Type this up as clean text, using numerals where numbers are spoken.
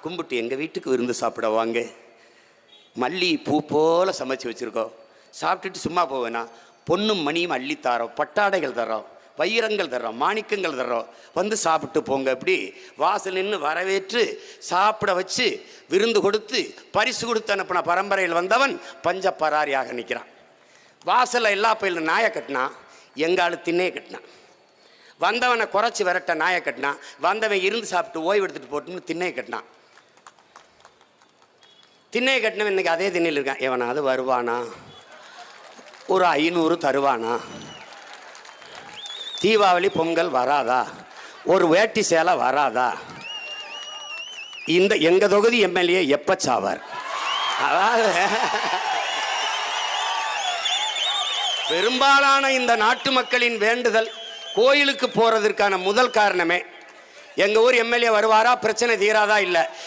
கும்பிட்டு எங்கள் வீட்டுக்கு விருந்து சாப்பிட வாங்க. மல்லி பூ போல் சமைச்சு வச்சுருக்கோம். சாப்பிட்டுட்டு சும்மா போவேனா, பொண்ணும் மணியும் அள்ளி தரோம், பட்டாடைகள் தரோம், வைரங்கள் தர்றோம், மாணிக்கங்கள் தர்றோம், வந்து சாப்பிட்டு போங்க. இப்படி வாசல் நின்று வரவேற்று சாப்பிட வச்சு விருந்து கொடுத்து பரிசு கொடுத்து அனுப்பின பரம்பரையில் வந்தவன் பஞ்ச பராரியாக நிற்கிறான். வாசலில் எல்லா பயிலும் நாயை கட்டினான், எங்காலு திண்ணையை கட்டினான். வந்தவனை குறைச்சி விரட்ட நாயை கட்டினான், வந்தவன் இருந்து சாப்பிட்டு ஓய்வு எடுத்துகிட்டு போட்டுன்னு திண்ணையை கட்டினான். திண்ணையை கட்டினவன் இன்றைக்கி அதே திண்ணையில் இருக்கான். எவனாவது வருவானா, ஒரு 500 தருவானா, தீபாவளி பொங்கல் வராதா, ஒரு வேட்டி சேலை வராதா, இந்த எங்கள் தொகுதி எம்எல்ஏ எப்போ சாவார்? அதாவது பெரும்பாலான இந்த நாட்டு மக்களின் வேண்டுதல் கோயிலுக்கு போகிறதுக்கான முதல் காரணமே எங்கள் ஊர் எம்எல்ஏ வருவாரா, பிரச்சனை தீராதா இல்லை.